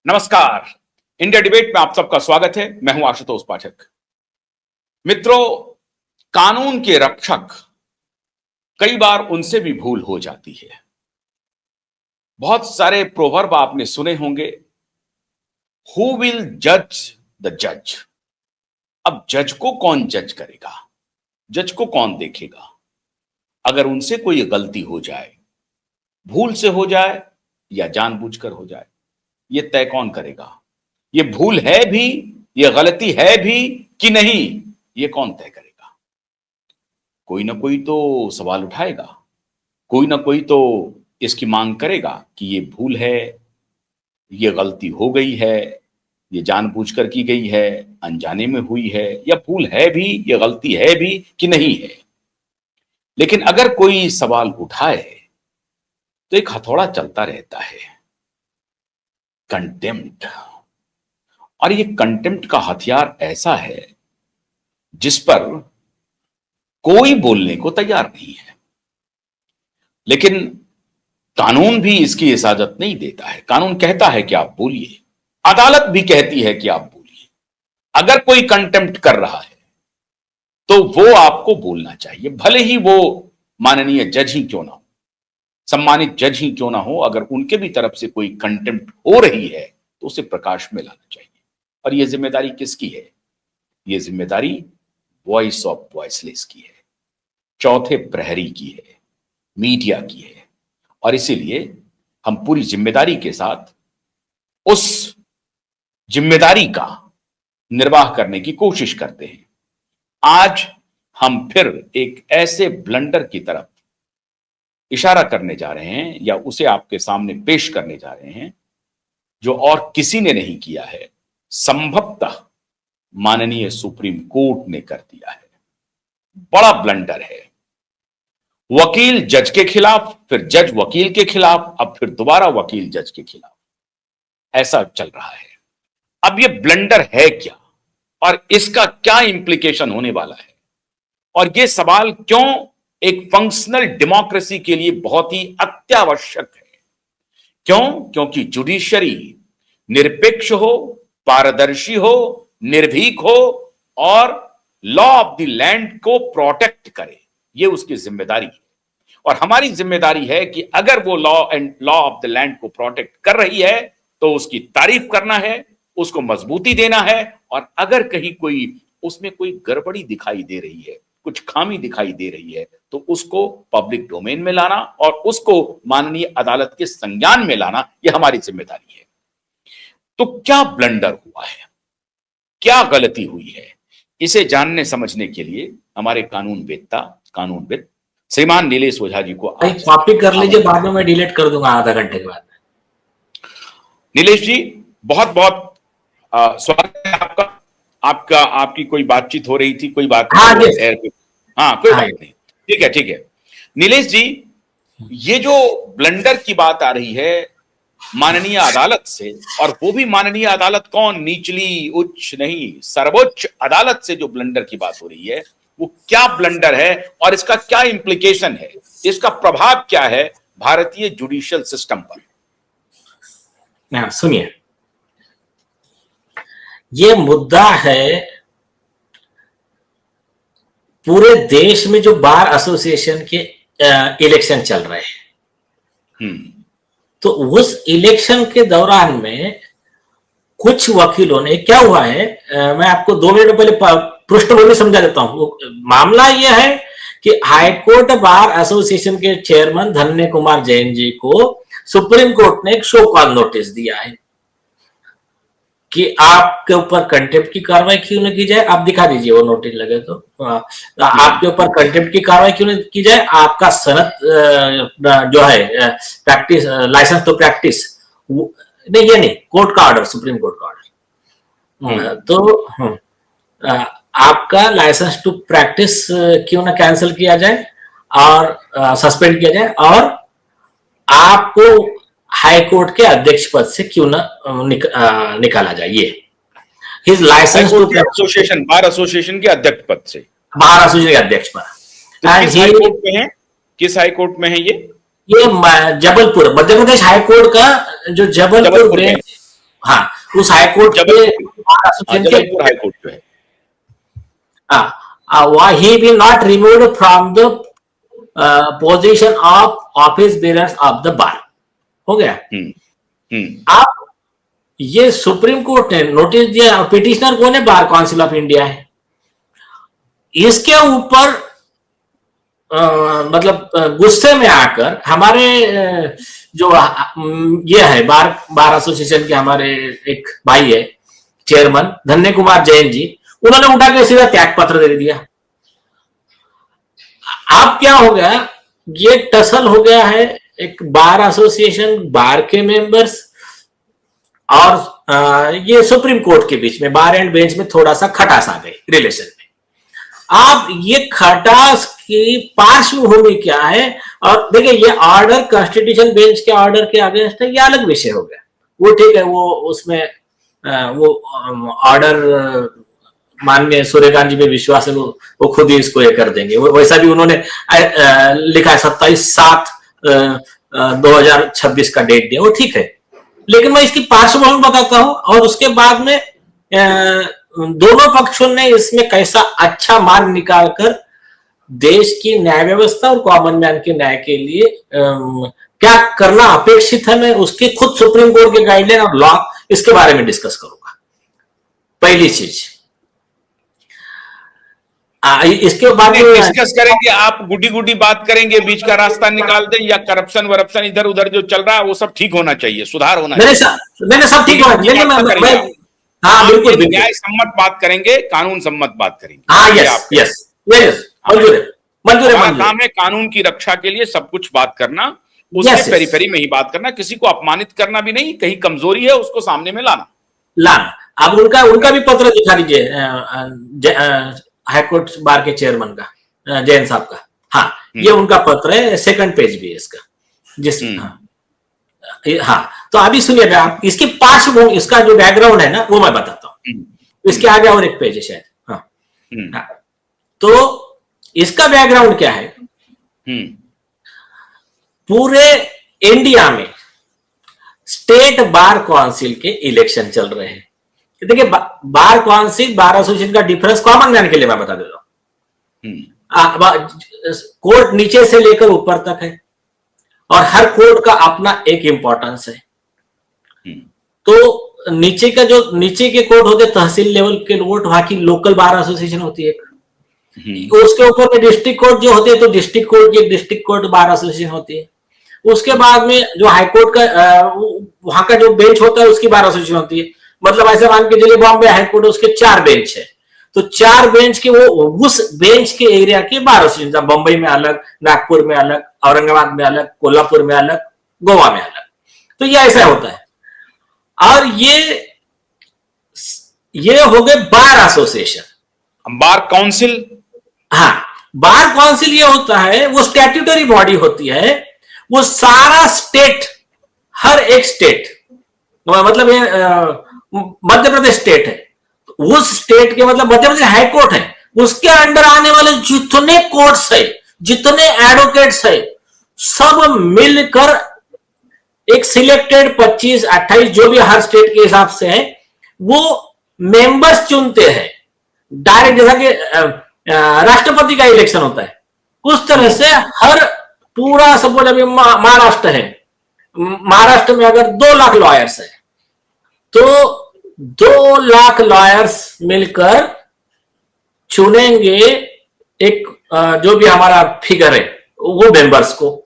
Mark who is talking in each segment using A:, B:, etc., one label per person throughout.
A: नमस्कार। India debate में आप सबका स्वागत है। मैं हूं आशुतोष पाठक। मित्रों, कानून के रक्षक कई बार उनसे भी भूल हो जाती है। बहुत सारे प्रोवर्ब आपने सुने होंगे, हु विल जज द जज। अब जज को कौन जज करेगा, जज को कौन देखेगा? अगर उनसे कोई गलती हो जाए, भूल से हो जाए या जानबूझकर हो जाए, यह तय कौन करेगा? ये भूल है भी, ये गलती है भी कि नहीं, ये कौन तय करेगा? कोई ना कोई तो सवाल उठाएगा, कोई ना कोई तो इसकी मांग करेगा कि ये भूल है, ये गलती हो गई है, ये जानबूझकर की गई है, अनजाने में हुई है, या भूल है भी, ये गलती है भी कि नहीं है। लेकिन अगर कोई सवाल उठाए तो एक हथौड़ा चलता रहता है, कंटेम्प्ट। और ये कंटेम्प्ट का हथियार ऐसा है जिस पर कोई बोलने को तैयार नहीं है, लेकिन कानून भी इसकी इजाजत नहीं देता है। कानून कहता है कि आप बोलिए, अदालत भी कहती है कि आप बोलिए। अगर कोई कंटेम्प्ट कर रहा है तो वो आपको बोलना चाहिए, भले ही वो माननीय जज ही क्यों ना हो, सम्मानित जज ही क्यों ना हो। अगर उनके भी तरफ से कोई कंटेम्प्ट हो रही है तो उसे प्रकाश में लाना चाहिए। और यह जिम्मेदारी किसकी है? यह जिम्मेदारी वॉइस ऑफ वॉइसलेस की है, चौथे प्रहरी की है, मीडिया की है। और इसीलिए हम पूरी जिम्मेदारी के साथ उस जिम्मेदारी का निर्वाह करने की कोशिश करते हैं। आज हम फिर एक ऐसे ब्लंडर की तरफ इशारा करने जा रहे हैं, या उसे आपके सामने पेश करने जा रहे हैं, जो और किसी ने नहीं किया है, संभवतः माननीय सुप्रीम कोर्ट ने कर दिया है। बड़ा ब्लंडर है। वकील जज के खिलाफ, फिर जज वकील के खिलाफ, अब फिर दोबारा वकील जज के खिलाफ, ऐसा चल रहा है। अब यह ब्लंडर है क्या, और इसका क्या इंप्लीकेशन होने वाला है, और यह सवाल क्यों एक फंक्शनल डेमोक्रेसी के लिए बहुत ही अत्यावश्यक है? क्यों? क्योंकि जुडिशरी निरपेक्ष हो, पारदर्शी हो, निर्भीक हो और लॉ ऑफ द लैंड को प्रोटेक्ट करे, यह उसकी जिम्मेदारी है। और हमारी जिम्मेदारी है कि अगर वो लॉ ऑफ द लैंड को प्रोटेक्ट कर रही है तो उसकी तारीफ करना है, उसको मजबूती देना है। और अगर कहीं कोई उसमें कोई गड़बड़ी दिखाई दे रही है, कुछ खामी दिखाई दे रही है, तो उसको पब्लिक डोमेन में लाना और उसको माननीय अदालत के संज्ञान में लाना, यह हमारी जिम्मेदारी है। तो क्या ब्लंडर हुआ है, क्या गलती हुई है, इसे जानने समझने के लिए हमारे कानूनविद श्रीमान नीलेश ओझा जी को
B: कॉपी कर लीजिए, बाद में मैं डिलीट कर दूंगा आधा घंटे के बाद।
A: नीलेश जी, बहुत बहुत स्वागत है आपका। आपकी कोई बातचीत हो रही थी, कोई बात नहीं? हाँ, कोई बात नहीं, ठीक है। नीलेश जी, ये जो ब्लंडर की बात आ रही है माननीय अदालत से, और वो भी माननीय अदालत कौन, निचली उच्च नहीं, सर्वोच्च अदालत से जो ब्लंडर की बात हो रही है, वो क्या ब्लंडर है और इसका क्या इंप्लीकेशन है, इसका प्रभाव क्या है भारतीय जुडिशियल सिस्टम पर?
B: सुनिए, ये मुद्दा है पूरे देश में जो बार एसोसिएशन के इलेक्शन चल रहे हैं। तो उस इलेक्शन के दौरान में कुछ वकीलों ने, क्या हुआ है, मैं आपको 2 मिनट पहले पृष्ठभूमि समझा देता हूं। मामला यह है कि हाईकोर्ट बार एसोसिएशन के चेयरमैन धन्य कुमार जैन जी को सुप्रीम कोर्ट ने एक शो कॉज नोटिस दिया है कि आपके ऊपर कंटेम्प्ट की कार्रवाई क्यों न की जाए। आप दिखा दीजिए वो नोटिस लगे तो। आपके ऊपर कंटेम्प्ट की कार्रवाई क्यों न की जाए, आपका सनद जो है प्रैक्टिस लाइसेंस टू प्रैक्टिस, नहीं ये नहीं, कोर्ट का ऑर्डर, सुप्रीम कोर्ट का ऑर्डर, तो आपका लाइसेंस टू प्रैक्टिस क्यों ना कैंसिल किया जाए और सस्पेंड किया जाए, और आपको हाई कोर्ट के अध्यक्ष पद से क्यों ना निकाला जाए। ये his licence to
A: association, bar association के अध्यक्ष पद से,
B: बार एसोसिएशन के अध्यक्ष पद।
A: किस हाई कोर्ट में है? किस हाई कोर्ट में है ये?
B: जबलपुर, मध्य प्रदेश हाई कोर्ट का जो जबलपुर बेंच, हाँ, उस हाई कोर्ट के बार एसोसिएशन के
A: जबलपुर हाई कोर्ट जो है,
B: he will not removed from the position of office bearers of the bar. हो गया। आप ये सुप्रीम कोर्ट ने नोटिस दिया, पिटिशनर कौन है? बार काउंसिल ऑफ इंडिया है। इसके ऊपर मतलब गुस्से में आकर हमारे जो ये है बार एसोसिएशन के हमारे एक भाई है चेयरमैन धन्य कुमार जैन जी, उन्होंने उठा के सीधा त्याग पत्र दे दिया। अब क्या हो गया, ये टसल हो गया है एक बार एसोसिएशन, बार के मेंबर्स और ये सुप्रीम कोर्ट के बीच में, बार एंड बेंच में थोड़ा सा खटास आ गई रिलेशन में। अब ये खटास की पार्श्वभूमि क्या है? और देखिए, ये ऑर्डर कॉन्स्टिट्यूशन बेंच के ऑर्डर के अगेंस्ट है, ये अलग विषय हो गया। वो ठीक है, वो उसमें वो ऑर्डर माननीय सूर्यकांत जी पे विश्वास है, वो खुद ही इसको ये कर देंगे। वैसा भी उन्होंने लिखा है 27/7/2026 का डेट दिया, वो ठीक है। लेकिन मैं इसकी पार्श्वभूमि बताता हूं और उसके बाद में दोनों पक्षों ने इसमें कैसा अच्छा मार्ग निकालकर देश की न्याय व्यवस्था और कॉमन मैन के न्याय के लिए क्या करना अपेक्षित है, मैं उसके खुद सुप्रीम कोर्ट के गाइडलाइन और लॉ इसके बारे में डिस्कस करूंगा। पहली चीज, इसके बाद
A: डिस्कस करेंगे। आप गुडी गुडी बात करेंगे, बीच का रास्ता निकाल दें, या करप्शन वरप्शन इधर उधर जो चल रहा है वो सब ठीक होना चाहिए, सुधार होना चाहिए।
B: मैंने सब ठीक होना चाहिए। हाँ, बिल्कुल
A: न्याय सम्मत बात करेंगे, कानून सम्मत बात करेंगे।
B: हाँ, यस, मंजूर है।
A: काम है कानून की रक्षा के लिए सब कुछ बात करना, उसके पेरीफेरी में ही बात करना, किसी को अपमानित करना भी नहीं, कहीं कमजोरी है उसको सामने में लाना।
B: अब उनका भी पत्र दिखा दीजिए, हाईकोर्ट बार के चेयरमैन का, जैन साहब का। हाँ, ये उनका पत्र है, सेकंड पेज भी है इसका, जिसमें हाँ, तो अभी सुनिए आप, इसकी पार्श्वभूमि, इसका जो बैकग्राउंड है ना, वो मैं बताता हूँ। इसके आगे और एक पेज है शायद। हाँ, तो इसका बैकग्राउंड क्या है? पूरे इंडिया में स्टेट बार काउंसिल के इलेक्शन चल रहे हैं। देखिए, बार काउंसिल बार एसोसिएशन का डिफरेंस कॉमन मैन के लिए मैं बता देता हूं। कोर्ट नीचे से लेकर ऊपर तक है और हर कोर्ट का अपना एक इंपॉर्टेंस है। तो नीचे के कोर्ट होते तहसील लेवल के कोर्ट, वहां की लोकल बार एसोसिएशन होती है। उसके ऊपर में डिस्ट्रिक्ट कोर्ट जो होते हैं, तो डिस्ट्रिक्ट कोर्ट की डिस्ट्रिक्ट कोर्ट बार एसोसिएशन होती है। उसके बाद में जो हाईकोर्ट का वहां का जो बेंच होता है, उसकी बार एसोसिएशन होती है। मतलब ऐसे मान के चलिए, बॉम्बे हाईकोर्ट उसके 4 बेंच है, तो 4 बेंच के वो उस बेंच के एरिया के बार एसोसिएशन, बंबई में अलग, नागपुर में अलग, औरंगाबाद में अलग, कोल्हापुर में अलग, गोवा में अलग। तो ये ऐसा होता है। और ये हो गए बार एसोसिएशन।
A: बार काउंसिल,
B: हाँ, बार काउंसिल ये होता है, वो स्टैट्यूटरी बॉडी होती है। वो सारा स्टेट, हर एक स्टेट, मतलब ये मध्य प्रदेश स्टेट है, उस स्टेट के मतलब मध्य प्रदेश हाई कोर्ट है, उसके अंडर आने वाले जितने कोर्ट्स है, जितने एडवोकेट्स है, सब मिलकर एक सिलेक्टेड 25-28 जो भी हर स्टेट के हिसाब से है, वो मेंबर्स चुनते हैं डायरेक्ट, जैसा कि राष्ट्रपति का इलेक्शन होता है उस तरह से। हर पूरा सपोज अभी महाराष्ट्र है, महाराष्ट्र में अगर 2 लाख लॉयर्स है, तो 2 लाख लॉयर्स मिलकर चुनेंगे एक जो भी हमारा फिगर है वो मेंबर्स को।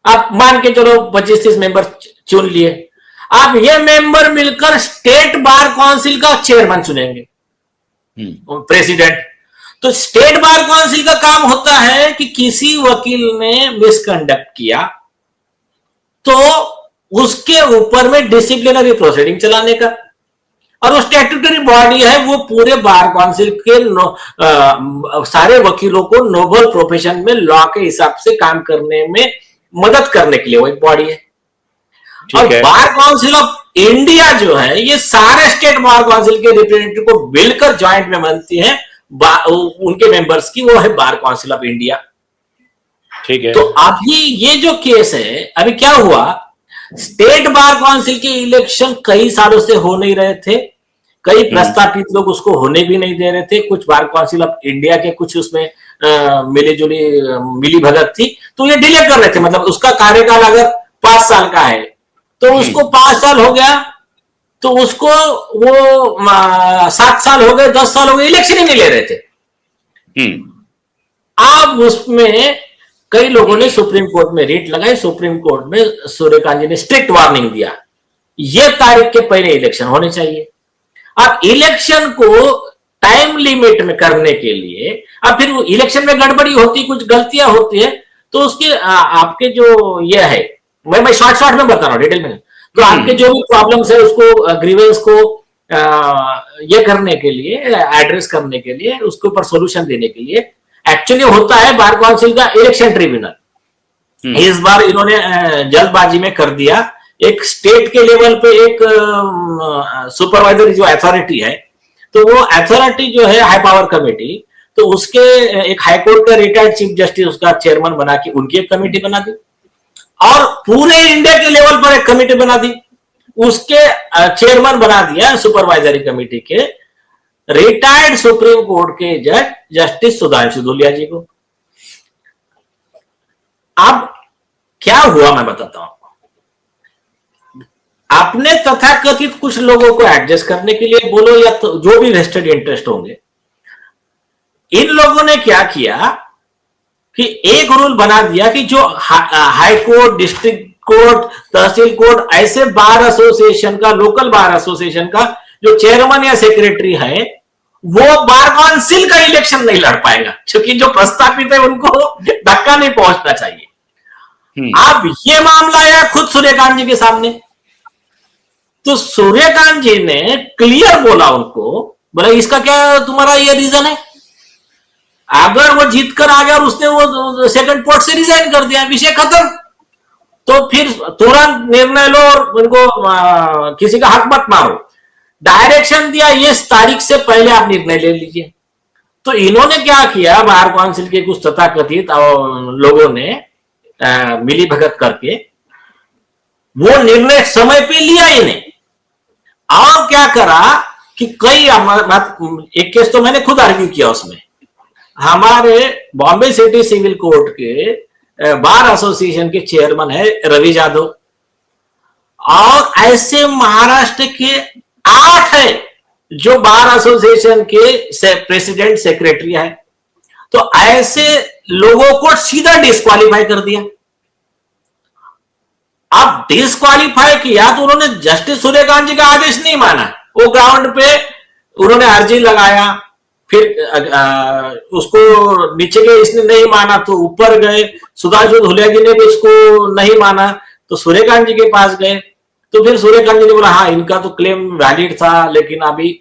B: आप मान के चलो 25-30 मेंबर चुन लिए। आप ये मेंबर मिलकर स्टेट बार काउंसिल का चेयरमैन चुनेंगे, प्रेसिडेंट। तो स्टेट बार काउंसिल का काम होता है कि किसी वकील ने मिसकंडक्ट किया तो उसके ऊपर में डिसिप्लिनरी प्रोसीडिंग चलाने का, और वो स्टैट्यूटरी बॉडी है, वो पूरे बार काउंसिल के सारे वकीलों को नोबल प्रोफेशन में लॉ के हिसाब से काम करने में मदद करने के लिए वो एक बॉडी है। और बार काउंसिल ऑफ इंडिया जो है, ये सारे स्टेट बार काउंसिल के रिप्रेजेंटेटिव को मिलकर ज्वाइंट में बनती है, उनके मेंबर्स की, वो है बार काउंसिल ऑफ इंडिया। ठीक है। तो अभी ये जो केस है, अभी क्या हुआ, स्टेट बार काउंसिल के इलेक्शन कई सालों से हो नहीं रहे थे, कई प्रस्तावित लोग उसको होने भी नहीं दे रहे थे, कुछ बार काउंसिल ऑफ इंडिया के कुछ उसमें मिली भगत थी, तो ये डिले कर रहे थे। मतलब उसका कार्यकाल अगर 5 साल का है तो उसको 5 साल हो गया, तो उसको वो 7 साल हो गए, 10 साल हो गए, इलेक्शन ही नहीं ले रहे थे। अब उसमें कई लोगों ने सुप्रीम कोर्ट में रिट लगाई, सुप्रीम कोर्ट में सूर्यकांत जी ने स्ट्रिक्ट वार्निंग दिया, ये तारीख के पहले इलेक्शन होने चाहिए। अब इलेक्शन को टाइम लिमिट में करने के लिए, अब फिर इलेक्शन में गड़बड़ी होती, कुछ गलतियां होती है, तो उसके आपके जो ये है, मैं शॉर्ट में बता रहा हूं, डिटेल में, तो आपके जो भी प्रॉब्लम्स है उसको ग्रीवेंस को ये करने के लिए, एड्रेस करने के लिए, उसके ऊपर सोल्यूशन देने के लिए एक्चुअली होता है बार काउंसिल का इलेक्शन ट्रिब्यूनल। इस बार इन्होंने जल्दबाजी में कर दिया, एक स्टेट के लेवल पे एक सुपरवाइजरी जो अथॉरिटी है, तो वो अथॉरिटी जो है हाई पावर कमेटी, तो उसके एक हाईकोर्ट का रिटायर्ड चीफ जस्टिस उसका चेयरमैन बना के उनकी एक कमेटी बना दी, और पूरे इंडिया के लेवल पर एक कमेटी बना दी, उसके चेयरमैन बना दिया सुपरवाइजरी कमेटी के रिटायर्ड सुप्रीम कोर्ट के जज जस्टिस सुधांशु धूलिया जी को। अब क्या हुआ मैं बताता हूं आपको। आपने तथाकथित कुछ लोगों को एडजस्ट करने के लिए बोलो या तो जो भी वेस्टेड इंटरेस्ट होंगे, इन लोगों ने क्या किया कि एक रूल बना दिया कि जो हाई कोर्ट, डिस्ट्रिक्ट कोर्ट, तहसील कोर्ट, ऐसे बार एसोसिएशन का, लोकल बार एसोसिएशन का जो चेयरमैन या सेक्रेटरी है, वो बार काउंसिल का इलेक्शन नहीं लड़ पाएगा, क्योंकि जो प्रस्तावित है उनको धक्का नहीं पहुंचना चाहिए। अब ये मामला आया खुद सूर्यकांत जी के सामने, तो सूर्यकांत जी ने क्लियर बोला उनको, बोला इसका क्या तुम्हारा ये रीजन है? अगर वो जीत कर आ गया और उसने वो सेकंड पोस्ट से रिजाइन कर दिया, विषय खत्म, तो फिर तुरंत निर्णय लो और उनको किसी का हक मत मारो। डायरेक्शन दिया, ये तारीख से पहले आप निर्णय ले लीजिए। तो इन्होंने क्या किया, बार काउंसिल के कुछ तथाकथित लोगों ने मिली भगत करके वो निर्णय समय पे लिया ही नहीं, और क्या करा कि कई, एक केस तो मैंने खुद आर्ग्यू किया उसमें, हमारे बॉम्बे सिटी सिविल कोर्ट के बार एसोसिएशन के चेयरमैन है रवि यादव, और ऐसे महाराष्ट्र के 8 है जो बार एसोसिएशन के प्रेसिडेंट सेक्रेटरी है, तो ऐसे लोगों को सीधा डिस्क्वालीफाई कर दिया। अब डिस्क्वालीफाई किया तो उन्होंने जस्टिस सूर्यकांत जी का आदेश नहीं माना, वो ग्राउंड पे उन्होंने अर्जी लगाया, फिर उसको नीचे गए, इसने नहीं माना तो ऊपर गए, सुधांशु धूलिया जी ने भी उसको नहीं माना तो सूर्यकांत जी के पास गए, तो फिर सूर्यकांत जी ने बोला हाँ इनका तो क्लेम वैलिड था, लेकिन अभी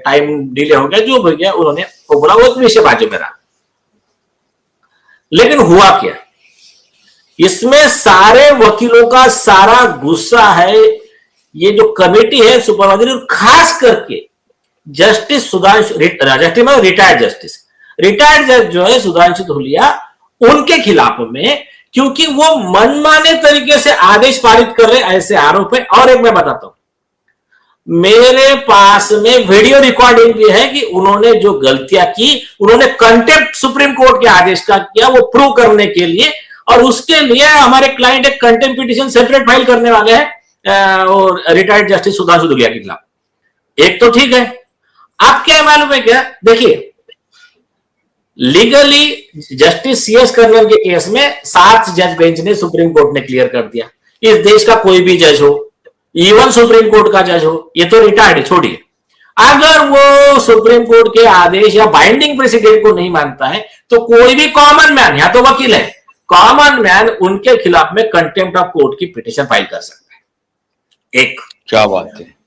B: टाइम डिले हो गया, जो हो गया उन्होंने वो बोला, वो विषय बाजू में रहा। लेकिन हुआ क्या, इसमें सारे वकीलों का सारा गुस्सा है, ये जो कमेटी है सुपरवाइजरी, खास करके जस्टिस सुधांशु, रिटायर्ड जज जो है सुधांशु धूलिया, उनके खिलाफ में, क्योंकि वो मनमाने तरीके से आदेश पारित कर रहे, ऐसे आरोप है। और एक मैं बताता हूं, मेरे पास में वीडियो रिकॉर्डिंग भी है कि उन्होंने जो गलतियां की, उन्होंने कंटेम्प्ट सुप्रीम कोर्ट के आदेश का किया, वो प्रूव करने के लिए, और उसके लिए हमारे क्लाइंट एक कंटेम्प्ट पिटीशन सेपरेट फाइल करने वाले हैं और रिटायर्ड जस्टिस सुधांशु धूलिया के खिलाफ। एक तो ठीक है, आप क्या मालूम है क्या, देखिए लीगली जस्टिस सीएस कर्नल के केस में 7 जज बेंच ने, सुप्रीम कोर्ट ने क्लियर कर दिया, इस देश का कोई भी जज हो, इवन सुप्रीम कोर्ट का जज हो, ये तो रिटायर्ड है, छोड़िए, अगर वो सुप्रीम कोर्ट के आदेश या बाइंडिंग प्रेसिडेंट को नहीं मानता है, तो कोई भी कॉमन मैन, या तो वकील है, कॉमन मैन उनके खिलाफ में कंटेम्प्ट ऑफ कोर्ट की पिटीशन फाइल कर सकता है। एक
A: क्या बात है।